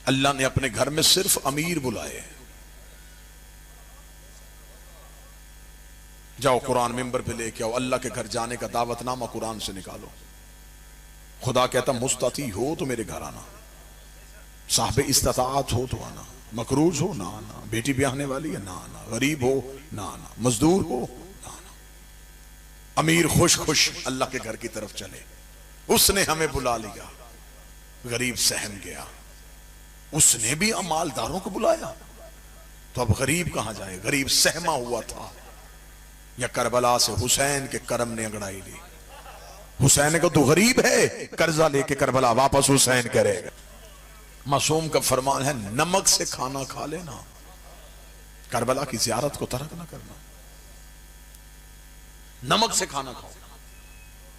अल्लाह ने अपने घर में सिर्फ अमीर बुलाए। जाओ कुरान मिंबर पे लेके आओ, अल्लाह के घर जाने का दावतनामा कुरान से निकालो। खुदा कहता मुस्तती हो तो मेरे घर आना, साहब इस्तात हो तो आना, मकरूज हो ना आना, बेटी ब्याहने वाली है ना आना, गरीब हो ना आना, मजदूर हो ना आना। अमीर खुश खुश अल्लाह के घर की तरफ चले। उसने हमें बुला लिया, गरीब सहम गया। उसने भी मालदारों को बुलाया, तो अब गरीब कहां जाए? गरीब सहमा हुआ था। या करबला से हुसैन के करम ने अंगड़ाई ली। हुसैन को तो गरीब है, कर्जा लेके करबला वापस हुसैन करेगा। मासूम का फरमान है नमक से खाना खा लेना, करबला की जियारत को तर्क ना करना। नमक से खाना खाओ,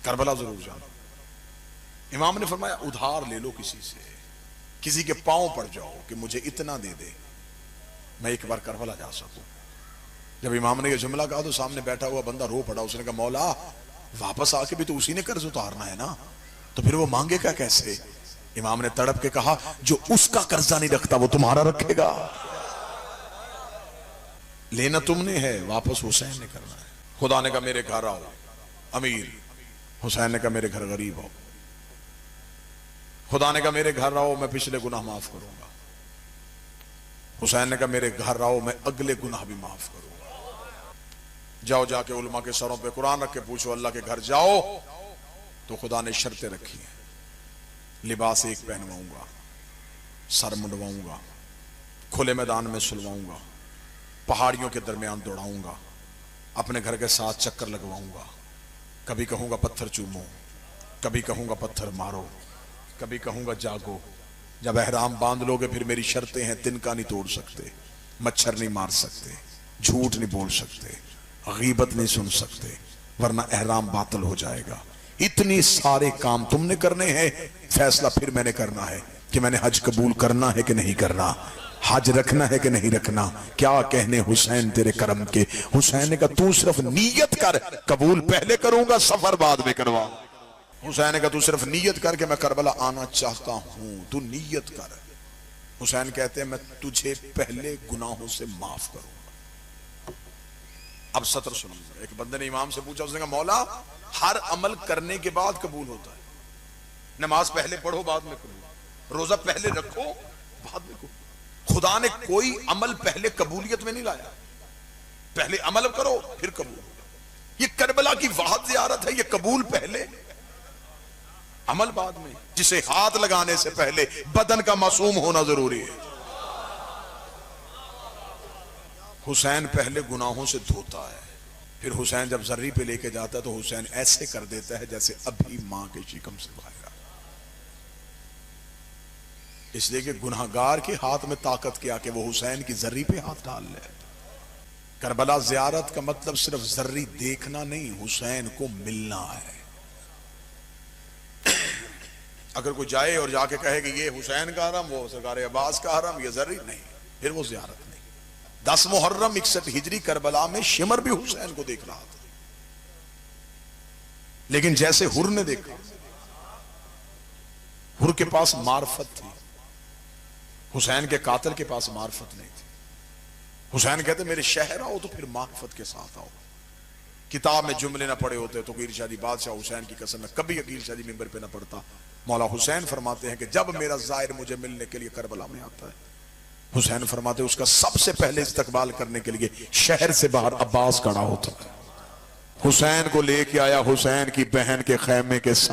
करबला जरूर जाना। इमाम ने फरमाया उधार ले लो किसी से, किसी के पांव पड़ जाओ कि मुझे इतना दे दे, मैं एक बार करबला जा सकूं। जब इमाम ने यह जुमला कहा तो सामने बैठा हुआ बंदा रो पड़ा। उसने कहा मौला वापस आके भी तो उसी ने कर्ज उतारना है ना, तो फिर वो मांगेगा कैसे? इमाम ने तड़प के कहा जो उसका कर्जा नहीं रखता वो तुम्हारा रखेगा। लेना तुमने है, वापस हुसैन ने करना है। खुदा ने कहा मेरे घर आओ अमीर, हुसैन ने कहा मेरे घर गरीब आओ। खुदा ने कहा मेरे घर आओ मैं पिछले गुनाह माफ करूंगा। हुसैन ने कहा मेरे घर आओ मैं अगले गुनाह भी माफ करूंगा। जाओ जाके उलमा के सरों पे कुरान रख के पूछो, अल्लाह के घर जाओ तो खुदा ने शर्तें रखी हैं। लिबास एक पहनवाऊंगा, सर मुंडवाऊंगा, खुले मैदान में सुलवाऊंगा, पहाड़ियों के दरमियान दौड़ाऊंगा, अपने घर के साथ चक्कर लगवाऊंगा। कभी कहूंगा पत्थर चूमो, कभी कहूंगा पत्थर मारो, कभी कहूंगा जागो। जब एहराम बांध लोगे फिर मेरी शर्तें हैं, तिनका नहीं तोड़ सकते, मच्छर नहीं मार सकते, झूठ नहीं बोल सकते, गीबत नहीं सुन सकते, वरना एहराम बातिल हो जाएगा। इतने सारे काम तुमने करने हैं, फैसला फिर मैंने करना है कि मैंने हज कबूल करना है कि नहीं करना, हज रखना है कि नहीं रखना। क्या कहने हुसैन तेरे करम के। हुसैन ने कहा तू सिर्फ नीयत कर, कबूल पहले करूंगा सफर बाद में करवा। हुसैन ने कहा तू सिर्फ नीयत कर के मैं करबला आना चाहता हूं, तू नीयत कर। हुसैन कहते हैं मैं तुझे पहले गुनाहों से माफ करूंगा। अब सत्र सुनो। एक बंदे ने इमाम से पूछा, उसने कहा मौला हर अमल करने के बाद कबूल होता है, नमाज पहले पढ़ो बाद में कबूल, रोजा पहले रखो बाद में कबूल। खुदा ने कोई अमल पहले कबूलियत में नहीं लाया, पहले अमल करो फिर कबूल। ये करबला की वाहद ज़ियारत है, ये कबूल पहले अमल बाद में। जिसे हाथ लगाने से पहले बदन का मासूम होना जरूरी है। हुसैन पहले गुनाहों से धोता है, फिर हुसैन जब जर्री पे लेके जाता है तो हुसैन ऐसे कर देता है जैसे अभी मां के शिकम से भागा। इसलिए कि गुनाहगार के हाथ में ताकत क्या कि वो हुसैन की जर्री पे हाथ डाल ले। करबला जियारत का मतलब सिर्फ जर्री देखना नहीं, हुसैन को मिलना है। अगर कोई जाए और जाके कहे कि ये हुसैन का हरम, वो सरकार अब्बास का हरम, ये जर्री नहीं, फिर वो जियारत नहीं। 10 मुहर्रम 61 हिजरी करबला में शिमर भी हुसैन को देख रहा था, लेकिन जैसे हुर ने देखा, हुर के पास मार्फत थी, हुसैन के कातिल के पास मार्फत नहीं थी। हुसैन कहते मेरे शहर आओ तो फिर मार्फत के साथ आओ। किताब में जुमले ना पड़े होते तो अकील शादी बादशाह हुसैन की कसम, मैं कभी अकील शादी मिंबर पे ना पढ़ता। मौला हुसैन फरमाते हैं कि जब मेरा जाहिर मुझे मिलने के लिए करबला में आता है, हुसैन फरमाते उसका सबसे पहले इस्तकबाल करने के लिए शहर से बाहर अब्बास खड़ा होता है। हुसैन को लेके आया हुसैन की बहन के खैमे के साथ।